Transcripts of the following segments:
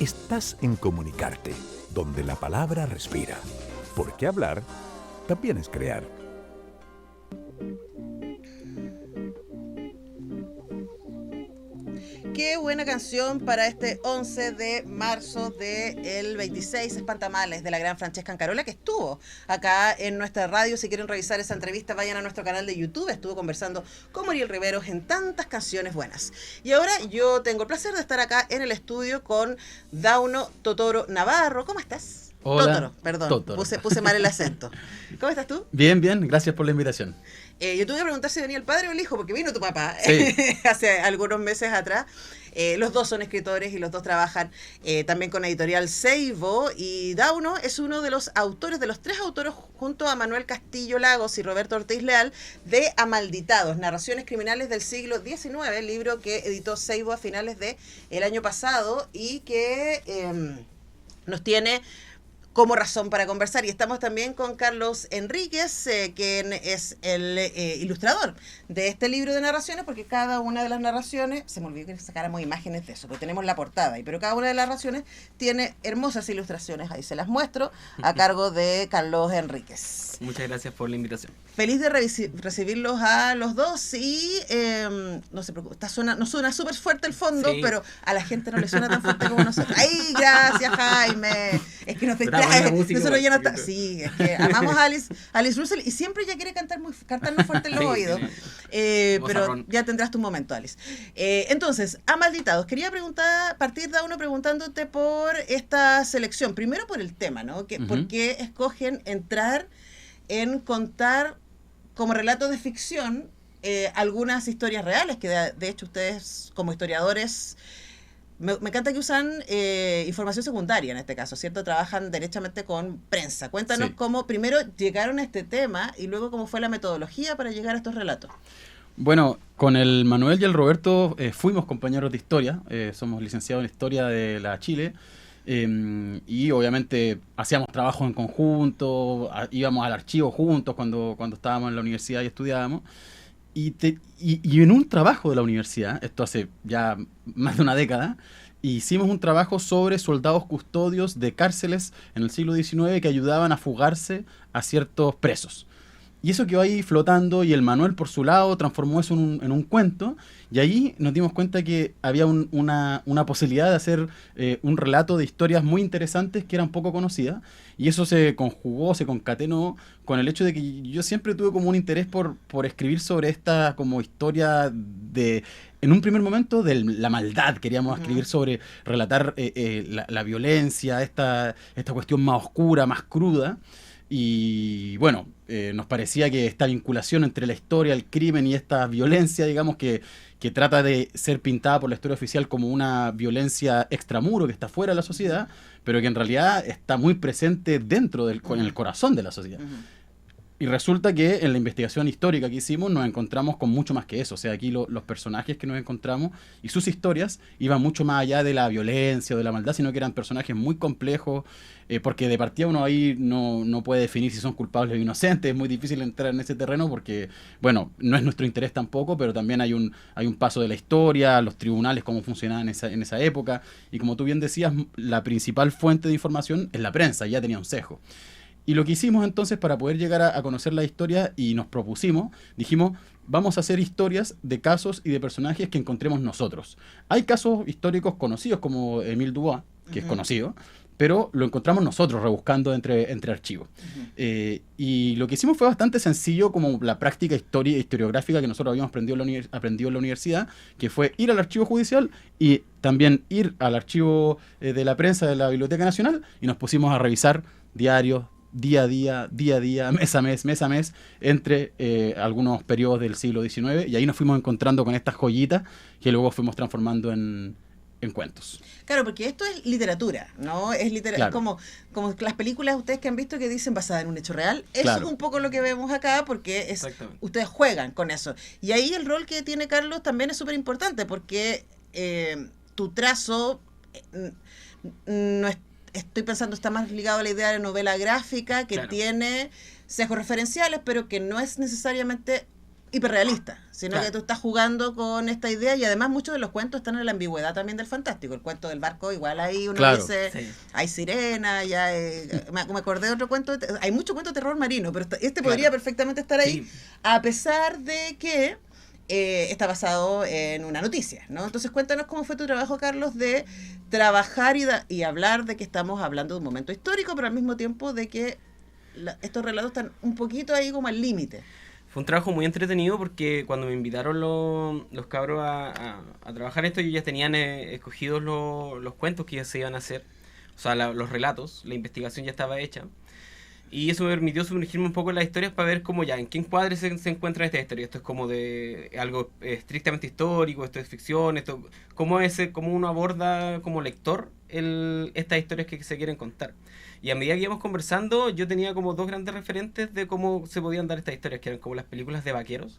Estás en Comunicarte, donde la palabra respira. Porque hablar también es crear. Qué buena canción para este 11 de marzo del 26 Espantamales de la gran Francesca Ancarola, que estuvo acá en nuestra radio. Si quieren revisar esa entrevista, vayan a nuestro canal de YouTube. Estuvo conversando con Muriel Riveros en tantas canciones buenas. Y ahora yo tengo el placer de estar acá en el estudio con Dauno Totoro Navarro. ¿Cómo estás? Hola. Totoro, perdón, Totoro. Puse mal el acento. ¿Cómo estás tú? Bien, gracias por la invitación. Yo tuve que preguntar si venía el padre o el hijo, porque vino tu papá Sí. hace algunos meses atrás. Los dos son escritores y los dos trabajan también con Editorial Seibo. Y Dauno es uno de los autores, de los tres autores, junto a Manuel Castillo Lagos y Roberto Ortiz Leal, de Amalditados, Narraciones Criminales del Siglo XIX, libro que editó Seibo a finales del año pasado y que nos tiene como razón para conversar. Y estamos también con Carlos Enríquez, quien es el ilustrador de este libro de narraciones, porque cada una de las narraciones, se me olvidó que sacáramos imágenes de eso, porque tenemos la portada ahí, pero cada una de las narraciones tiene hermosas ilustraciones, ahí se las muestro, a cargo de Carlos Enríquez. Muchas gracias por la invitación. Feliz de recibirlos a los dos y no se preocupe, no suena súper fuerte el fondo, Sí. pero a la gente no le suena tan fuerte como nosotros. ¡Ay, gracias, Jaime! Es que nos Pero está buena música, nosotros ya no igual. está. Sí, es que amamos a Alice Russell y siempre ella quiere cantarnos fuerte en los Sí, oídos. tiene Pero vozarrón. ya tendrás tu momento, Alice. Entonces, Amalditados, quería partir de uno preguntándote por esta selección. Primero por el tema, ¿no? ¿Por qué escogen entrar en contar como relatos de ficción algunas historias reales, que de hecho ustedes como historiadores, me encanta que usan información secundaria en este caso, ¿cierto? Trabajan derechamente con prensa. Cuéntanos Sí. cómo primero llegaron a este tema y luego cómo fue la metodología para llegar a estos relatos. Bueno, con el Manuel y el Roberto fuimos compañeros de historia, somos licenciados en Historia de la Chile, y obviamente hacíamos trabajos en conjunto, íbamos al archivo juntos cuando estábamos en la universidad y estudiábamos. Y en un trabajo de la universidad, esto hace ya más de una década, hicimos un trabajo sobre soldados custodios de cárceles en el siglo XIX que ayudaban a fugarse a ciertos presos. Y eso quedó ahí flotando y el Manuel por su lado transformó eso en un cuento y ahí nos dimos cuenta que había una posibilidad de hacer un relato de historias muy interesantes que eran poco conocidas y eso se conjugó, se concatenó con el hecho de que yo siempre tuve como un interés por escribir sobre esta como historia de... En un primer momento de la maldad, queríamos escribir sobre, relatar la violencia, esta cuestión más oscura, más cruda. Y bueno, nos parecía que esta vinculación entre la historia, el crimen y esta violencia, digamos, que trata de ser pintada por la historia oficial como una violencia extramuro que está fuera de la sociedad, pero que en realidad está muy presente dentro en el corazón de la sociedad. Y resulta que en la investigación histórica que hicimos nos encontramos con mucho más que eso. O sea, aquí los personajes que nos encontramos y sus historias iban mucho más allá de la violencia o de la maldad, sino que eran personajes muy complejos, porque de partida uno ahí no puede definir si son culpables o inocentes. Es muy difícil entrar en ese terreno porque, bueno, no es nuestro interés tampoco, pero también hay un paso de la historia, los tribunales, cómo funcionaban en esa época. Y como tú bien decías, la principal fuente de información es la prensa, ya tenía un sesgo. Y lo que hicimos entonces para poder llegar a conocer la historia y nos propusimos, dijimos, vamos a hacer historias de casos y de personajes que encontremos nosotros. Hay casos históricos conocidos como Émile Dubois, que es conocido, pero lo encontramos nosotros rebuscando entre archivos. Y lo que hicimos fue bastante sencillo, como la práctica historiográfica que nosotros habíamos aprendido en la universidad, que fue ir al archivo judicial y también ir al archivo de la prensa de la Biblioteca Nacional y nos pusimos a revisar diarios, día a día, mes a mes, entre algunos periodos del siglo XIX, y ahí nos fuimos encontrando con estas joyitas que luego fuimos transformando en cuentos. Claro, porque esto es literatura, ¿no? Es Claro. como las películas ustedes que han visto que dicen basada en un hecho real. Eso Claro. es un poco lo que vemos acá porque Exactamente. ustedes juegan con eso. Y ahí el rol que tiene Carlos también es súper importante porque tu trazo no es... Estoy pensando, está más ligado a la idea de novela gráfica, que Claro. tiene sesgos referenciales, pero que no es necesariamente hiperrealista, sino Claro. que tú estás jugando con esta idea y además muchos de los cuentos están en la ambigüedad también del fantástico. El cuento del barco, igual ahí uno Claro. dice, Sí. hay sirena, ya me acordé de otro cuento, hay mucho cuento de terror marino, pero este Claro. podría perfectamente estar ahí, Sí. a pesar de que está basado en una noticia, ¿no? Entonces cuéntanos cómo fue tu trabajo, Carlos, de trabajar y hablar de que estamos hablando de un momento histórico, pero al mismo tiempo de que estos relatos están un poquito ahí como al límite. Fue un trabajo muy entretenido porque cuando me invitaron los cabros a trabajar esto, ellos ya tenían escogidos los cuentos que ya se iban a hacer, o sea, los relatos, la investigación ya estaba hecha. Y eso me permitió sumergirme un poco en las historias para ver cómo ya, en qué encuadre se encuentra esta historia. Esto es como de algo estrictamente histórico, esto es ficción, cómo uno aborda como lector estas historias que se quieren contar. Y a medida que íbamos conversando, yo tenía como dos grandes referentes de cómo se podían dar estas historias, que eran como las películas de vaqueros,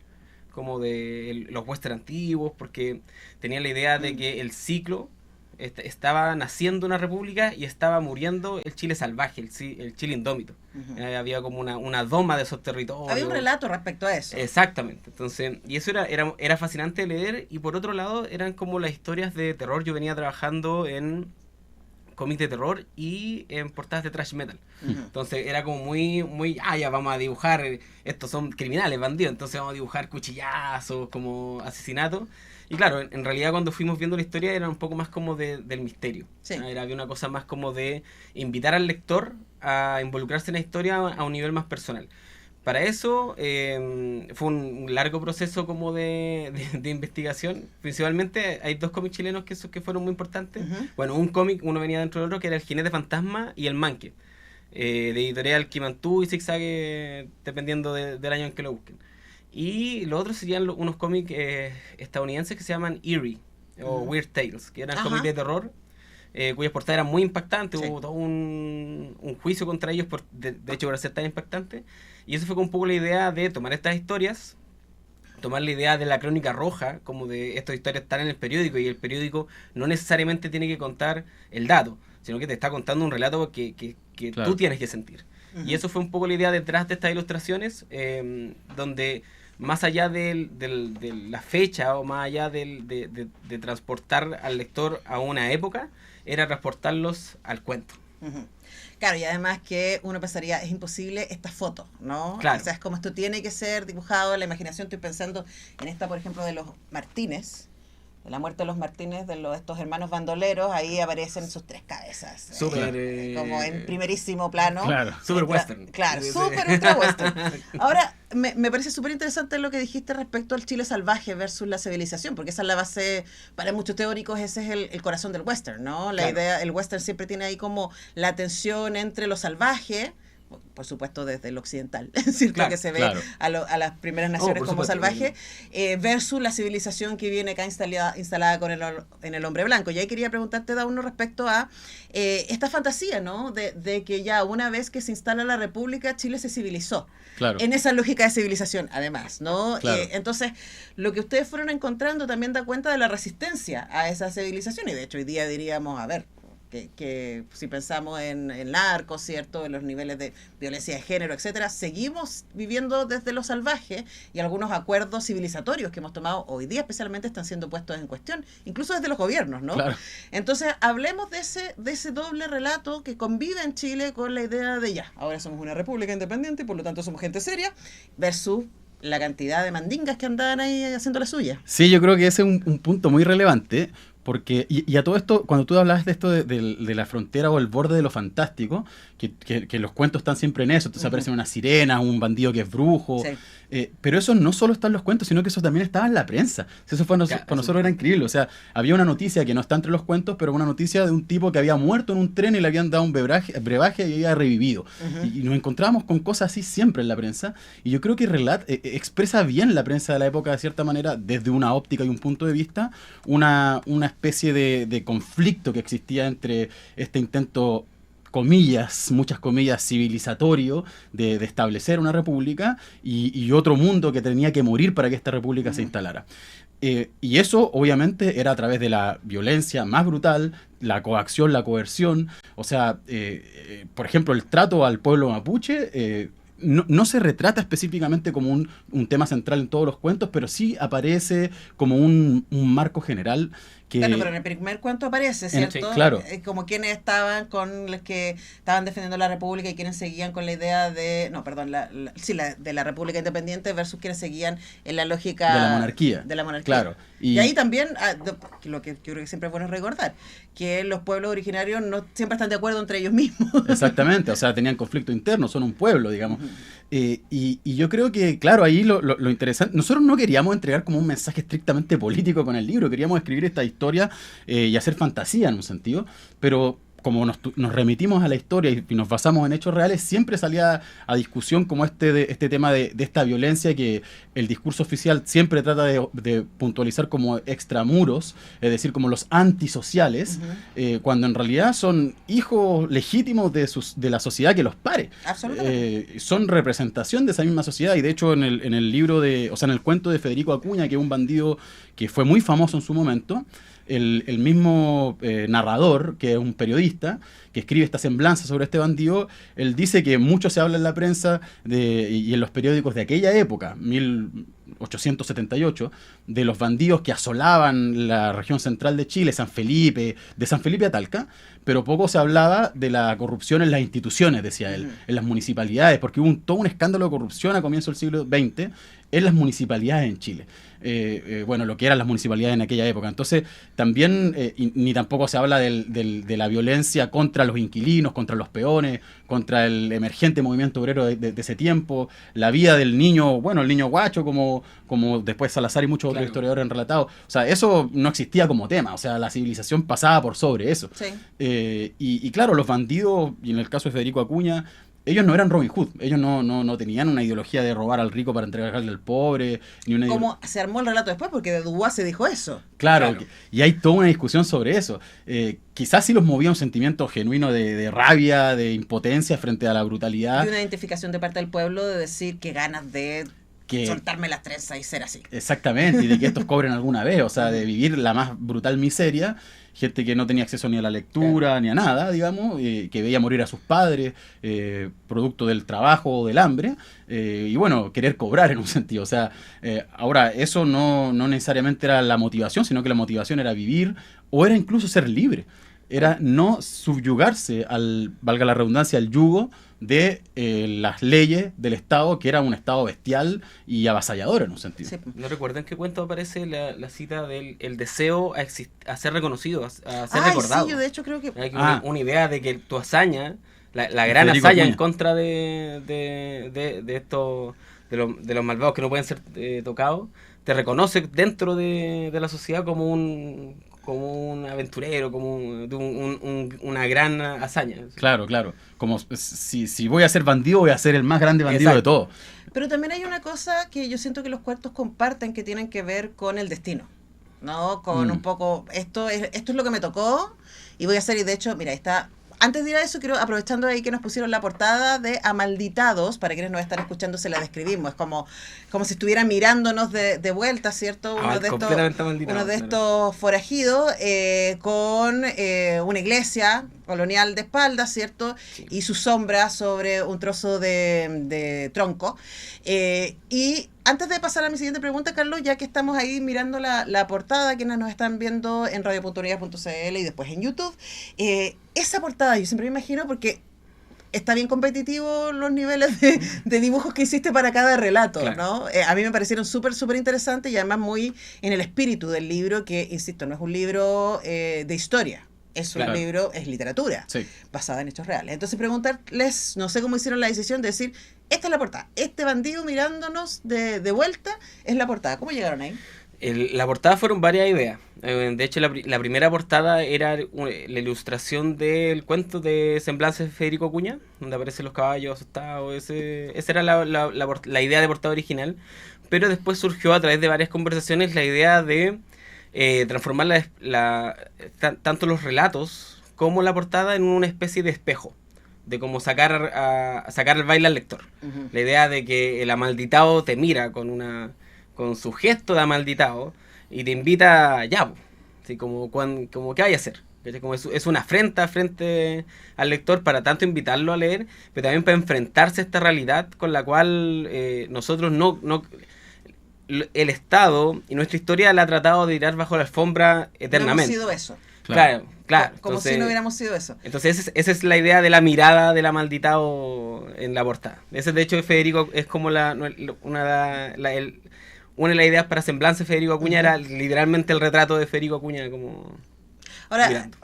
como de los western antiguos, porque tenía la idea de que el ciclo estaba naciendo una república y estaba muriendo el Chile salvaje, el Chile indómito. Ujú. Había como una doma de esos territorios. Había un relato respecto a eso. Exactamente. Entonces, y eso era fascinante de leer. Y por otro lado, eran como las historias de terror. Yo venía trabajando en cómics de terror y en portadas de thrash metal. Ujú. Entonces era como muy, ya vamos a dibujar, estos son criminales, bandidos, entonces vamos a dibujar cuchillazos, como asesinatos. Y claro, en realidad cuando fuimos viendo la historia era un poco más como del misterio. Sí. Había una cosa más como de invitar al lector a involucrarse en la historia a un nivel más personal. Para eso fue un largo proceso como de investigación. Principalmente hay dos cómics chilenos que fueron muy importantes. Ujú. Bueno, un cómic, uno venía dentro del otro, que era El Jinete Fantasma y El Manque, de editorial Kimantú y Zigzag, dependiendo del año en que lo busquen. Y los otros serían unos cómics estadounidenses que se llaman Eerie o Weird Tales, que eran Ajá. cómics de terror, cuyas portadas eran muy impactantes. Sí. Hubo todo un juicio contra ellos, de hecho, por ser tan impactantes. Y eso fue con un poco la idea de tomar estas historias, tomar la idea de la crónica roja, como de estas historias están en el periódico, y el periódico no necesariamente tiene que contar el dato, sino que te está contando un relato que Claro. tú tienes que sentir. Ujú. Y eso fue un poco la idea detrás de estas ilustraciones, donde más allá de la fecha o más allá de transportar al lector a una época, era transportarlos al cuento. Ujú. Claro, y además que uno pensaría, es imposible esta foto, ¿no? Claro. O sea, es como esto tiene que ser dibujado en la imaginación. Estoy pensando en esta, por ejemplo, de los Martínez, de la muerte de los Martínez, de estos hermanos bandoleros, ahí aparecen sus tres cabezas. Súper, como en primerísimo plano. Claro. Súper western. Claro, Sí, sí. súper ultra western. Ahora, me parece súper interesante lo que dijiste respecto al Chile salvaje versus la civilización, porque esa es la base, para muchos teóricos, ese es el corazón del western, ¿no? La Claro. idea, el western siempre tiene ahí como la tensión entre lo salvaje, por supuesto desde el occidental, ¿cierto? Claro, Que se ve claro. a las primeras naciones por como supuesto, salvaje, versus la civilización que viene acá instalada en el hombre blanco. Y ahí quería preguntarte, Dauno, respecto a esta fantasía, ¿no? De que ya una vez que se instala la república, Chile se civilizó. Claro. En esa lógica de civilización, además, ¿no? Claro. Entonces, lo que ustedes fueron encontrando también da cuenta de la resistencia a esa civilización. Y de hecho, hoy día diríamos, a ver, que si pensamos en narcos, ¿cierto? En los niveles de violencia de género, etcétera, seguimos viviendo desde lo salvaje, y algunos acuerdos civilizatorios que hemos tomado hoy día especialmente están siendo puestos en cuestión, incluso desde los gobiernos, ¿no? Claro. Entonces, hablemos de ese doble relato que convive en Chile con la idea de ya, ahora somos una república independiente y por lo tanto somos gente seria, versus la cantidad de mandingas que andaban ahí haciendo la suya. Sí, yo creo que ese es un punto muy relevante, porque, y a todo esto, cuando tú hablas de esto de la frontera o el borde de lo fantástico, que los cuentos están siempre en eso, entonces aparecen unas sirenas, un bandido que es brujo, Sí. pero eso no solo está en los cuentos, sino que eso también estaba en la prensa. Eso fue Claro, para nosotros era increíble, o sea, había una noticia que no está entre los cuentos, pero una noticia de un tipo que había muerto en un tren y le habían dado un brebaje y había revivido. Ujú. Y nos encontrábamos con cosas así siempre en la prensa, y yo creo que expresa bien la prensa de la época de cierta manera, desde una óptica y un punto de vista, una especie de conflicto que existía entre este intento, comillas, muchas comillas, civilizatorio de establecer una república y otro mundo que tenía que morir para que esta república se instalara. Y eso obviamente era a través de la violencia más brutal, la coacción, la coerción. O sea, por ejemplo, el trato al pueblo mapuche no se retrata específicamente como un tema central en todos los cuentos, pero sí aparece como un marco general. Claro, pero en el primer cuento aparece, ¿cierto? Sí, claro. Como quienes estaban con los que estaban defendiendo la República y quienes seguían con la idea de, de la República Independiente versus quienes seguían en la lógica de la monarquía. Claro. Y Y ahí también, lo que yo creo que siempre es bueno recordar, que los pueblos originarios no siempre están de acuerdo entre ellos mismos. exactamente, o sea, tenían conflicto interno, son un pueblo, digamos. Y yo creo que, claro, ahí lo interesante, nosotros no queríamos entregar como un mensaje estrictamente político con el libro, queríamos escribir esta historia y hacer fantasía en un sentido, pero como nos remitimos a la historia y nos basamos en hechos reales, siempre salía a discusión como este tema de esta violencia que el discurso oficial siempre trata de puntualizar como extramuros, es decir, como los antisociales, cuando en realidad son hijos legítimos de la sociedad que los pare. Absolutamente. Son representación de esa misma sociedad, y de hecho en el libro en el cuento de Federico Acuña, que es un bandido que fue muy famoso en su momento, el mismo narrador, que es un periodista, que escribe esta semblanza sobre este bandido, él dice que mucho se habla en la prensa y en los periódicos de aquella época, 1878, de los bandidos que asolaban la región central de Chile, de San Felipe a Talca, pero poco se hablaba de la corrupción en las instituciones, decía él, en las municipalidades, porque hubo todo un escándalo de corrupción a comienzos del siglo XX en las municipalidades en Chile. Bueno, lo que eran las municipalidades en aquella época. Entonces, también, ni tampoco se habla de la violencia contra los inquilinos, contra los peones, contra el emergente movimiento obrero de ese tiempo, la vida del niño, bueno, el niño guacho, como después Salazar y muchos otros historiadores han relatado. O sea, eso no existía como tema, o sea, la civilización pasaba por sobre eso. Sí. Y claro, los bandidos, y en el caso de Federico Acuña, ellos no eran Robin Hood, ellos no tenían una ideología de robar al rico para entregarle al pobre, ni una ¿Cómo se armó el relato después? Porque de Dubois se dijo eso. Claro, y hay toda una discusión sobre eso. Quizás sí los movía un sentimiento genuino de rabia, de impotencia frente a la brutalidad. Y una identificación de parte del pueblo de decir que ganas de soltarme las trenzas y ser así. Exactamente, y de que estos cobren alguna vez, o sea, de vivir la más brutal miseria, gente que no tenía acceso ni a la lectura, ni a nada, digamos, que veía morir a sus padres, producto del trabajo o del hambre, y bueno, querer cobrar en un sentido. O sea, ahora, eso no necesariamente era la motivación, sino que la motivación era vivir, o era incluso ser libre. Era no subyugarse valga la redundancia, al yugo de las leyes del Estado, que era un Estado bestial y avasallador en un sentido. Sí. ¿No recuerdan qué cuento aparece la cita del el deseo a ser reconocido, a ser recordado? Sí, yo de hecho creo que... Hay una idea de que tu hazaña, la gran Federico hazaña Acuña. en contra de estos, de los malvados que no pueden ser tocados, te reconoce dentro de la sociedad como un aventurero, como una gran hazaña. Claro. Como si voy a ser bandido, voy a ser el más grande bandido de todos. Pero también hay una cosa que yo siento que los cuentos comparten que tienen que ver con el destino, ¿no? Con un poco, esto es lo que me tocó y voy a hacer, y de hecho, mira, ahí está. Antes de ir a eso, quiero, aprovechando ahí que nos pusieron la portada de Amalditados, para quienes nos están escuchando se la describimos, es como si estuviera mirándonos de vuelta, ¿cierto? Uno de estos forajidos con una iglesia colonial de espaldas, ¿cierto? Sí. Y su sombra sobre un trozo de tronco. Y antes de pasar a mi siguiente pregunta, Carlos, ya que estamos ahí mirando la portada, quienes nos están viendo en radio.unidad.cl y después en YouTube, esa portada yo siempre me imagino porque está bien competitivo los niveles de dibujos que hiciste para cada relato, claro, ¿no? A mí me parecieron súper interesantes y además muy en el espíritu del libro, que, insisto, no es un libro de historia. Es un libro, es literatura, basada en hechos reales. Entonces preguntarles, no sé cómo hicieron la decisión de decir, esta es la portada, este bandido mirándonos de vuelta es la portada. ¿Cómo llegaron ahí? La portada fueron varias ideas. De hecho, la primera portada era la ilustración del cuento de Semblanzas de Federico Acuña, donde aparecen los caballos asustados. Esa era la idea de portada original. Pero después surgió a través de varias conversaciones la idea de transformar tanto los relatos como la portada en una especie de espejo, de cómo sacar al baile al lector. Uh-huh. La idea de que el amalditado te mira con su gesto de amalditado y te invita ya, así como ¿qué vaya a hacer? ¿cachai? Como es una afrenta frente al lector para tanto invitarlo a leer, pero también para enfrentarse a esta realidad con la cual nosotros el Estado y nuestra historia la ha tratado de tirar bajo la alfombra eternamente. No hemos sido eso. Claro. Como Entonces, si no hubiéramos sido eso. Entonces esa es la idea de la mirada de la Malditao en la portada. Ese de hecho de Federico es como una de las ideas para semblanza de Federico Acuña era literalmente el retrato de Federico Acuña como ahora mirando.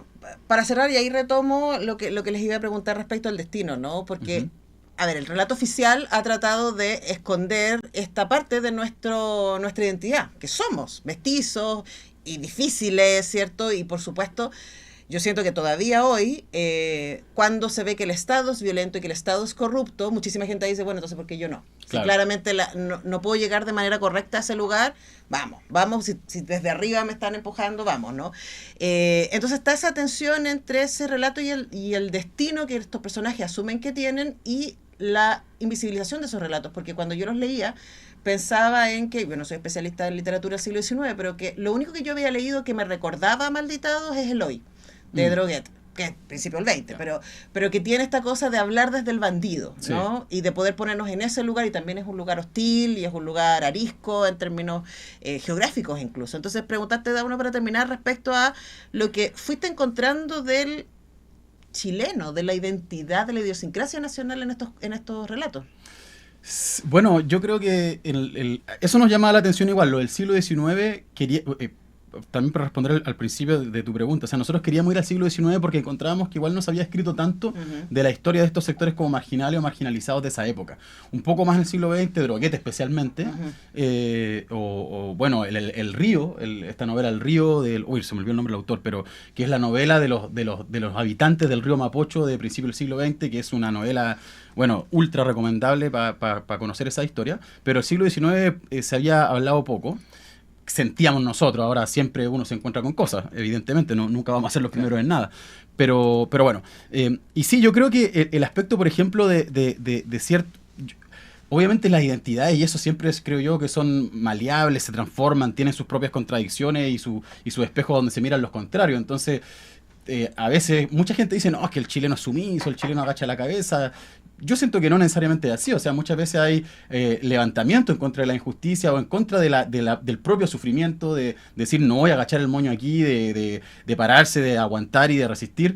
Para cerrar, y ahí retomo lo que les iba a preguntar respecto al destino, ¿no? Porque a ver, el relato oficial ha tratado de esconder esta parte de nuestra identidad, que somos mestizos y difíciles, ¿cierto? Y por supuesto, yo siento que todavía hoy, cuando se ve que el Estado es violento y que el Estado es corrupto, muchísima gente dice, bueno, entonces, ¿por qué yo no? Claro. Si claramente no puedo llegar de manera correcta a ese lugar, vamos, si desde arriba me están empujando, vamos, ¿no? Entonces está esa tensión entre ese relato y el destino que estos personajes asumen que tienen y la invisibilización de esos relatos, porque cuando yo los leía, pensaba en que, bueno, soy especialista en literatura del siglo XIX, pero que lo único que yo había leído que me recordaba a Malditados es Eloy, de Droguet, que es principio del 20, pero que tiene esta cosa de hablar desde el bandido, ¿no? Y de poder ponernos en ese lugar, y también es un lugar hostil y es un lugar arisco en términos geográficos incluso. Entonces, preguntarte, Dauno, para terminar, respecto a lo que fuiste encontrando del chileno, de la identidad, de la idiosincrasia nacional en estos relatos. Bueno, yo creo que eso nos llama la atención igual. Lo del siglo XIX, también para responder al principio de tu pregunta, o sea, nosotros queríamos ir al siglo XIX porque encontrábamos que igual no se había escrito tanto de la historia de estos sectores como marginales o marginalizados de esa época. Un poco más en el siglo XX, Droguet especialmente, bueno, el Río, esta novela El Río, se me olvidó el nombre del autor, pero que es la novela de los habitantes del río Mapocho de principio del siglo XX, que es una novela, bueno, ultra recomendable para conocer esa historia, pero el siglo XIX se había hablado poco. Sentíamos nosotros, ahora siempre uno se encuentra con cosas, evidentemente, nunca vamos a ser los primeros en nada, pero bueno, y sí, yo creo que el aspecto, por ejemplo, de cierto, obviamente las identidades, y eso siempre creo yo que son maleables, se transforman, tienen sus propias contradicciones y su espejo donde se miran los contrarios, entonces a veces mucha gente dice, no, es que el chileno es sumiso, el chileno agacha la cabeza. Yo siento que no necesariamente es así, o sea, muchas veces hay levantamiento en contra de la injusticia o en contra del propio sufrimiento, de decir no voy a agachar el moño aquí, de pararse, de aguantar y de resistir.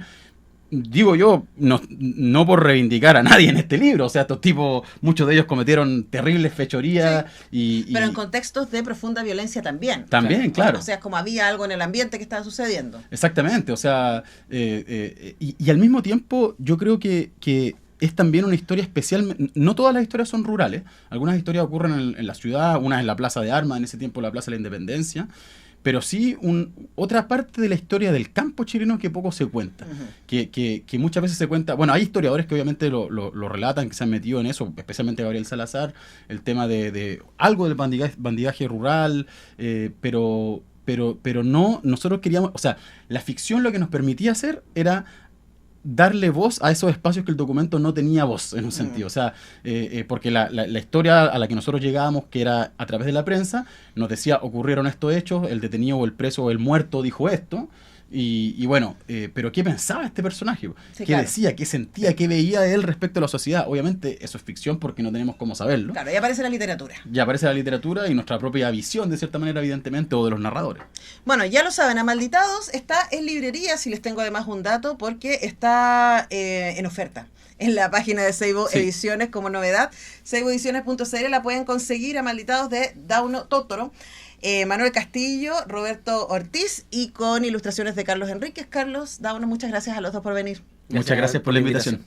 Digo yo, no por reivindicar a nadie en este libro, o sea, estos tipos, muchos de ellos cometieron terribles fechorías. Sí, pero en contextos de profunda violencia también. También, claro. O sea, como había algo en el ambiente que estaba sucediendo. Exactamente, o sea, y al mismo tiempo yo creo que es también una historia especial. No todas las historias son rurales, algunas historias ocurren en la ciudad, unas en la Plaza de Armas, en ese tiempo la Plaza de la Independencia, pero sí otra parte de la historia del campo chileno que poco se cuenta, que muchas veces se cuenta. Bueno, hay historiadores que obviamente lo relatan, que se han metido en eso, especialmente Gabriel Salazar, el tema de algo del bandidaje rural, pero no, nosotros queríamos, o sea, la ficción lo que nos permitía hacer era darle voz a esos espacios que el documento no tenía voz, en un sentido. O sea, porque la historia a la que nosotros llegábamos, que era a través de la prensa, nos decía, ocurrieron estos hechos, el detenido o el preso o el muerto dijo esto, y bueno, pero ¿qué pensaba este personaje? Sí, ¿Qué claro. decía? ¿Qué sentía? ¿Qué veía de él respecto a la sociedad? Obviamente eso es ficción porque no tenemos cómo saberlo. Claro, y aparece la literatura. Ya aparece la literatura y nuestra propia visión, de cierta manera, evidentemente, o de los narradores. Bueno, ya lo saben, Amalditados está en librería, si les tengo además un dato, porque está en oferta en la página de Seibo Ediciones como novedad. Seiboediciones.cl la pueden conseguir, Amalditados de Dauno Totoro. Manuel Castillo, Roberto Ortiz y con ilustraciones de Carlos Enríquez. Carlos, Dauno, muchas gracias a los dos por venir. Muchas gracias por la invitación.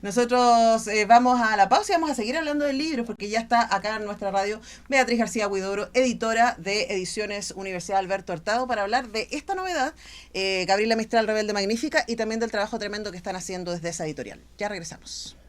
Nosotros vamos a la pausa y vamos a seguir hablando del libro porque ya está acá en nuestra radio Beatriz García Huidobro, editora de Ediciones Universidad Alberto Hurtado, para hablar de esta novedad, Gabriela Mistral, Rebelde Magnífica, y también del trabajo tremendo que están haciendo desde esa editorial. Ya regresamos.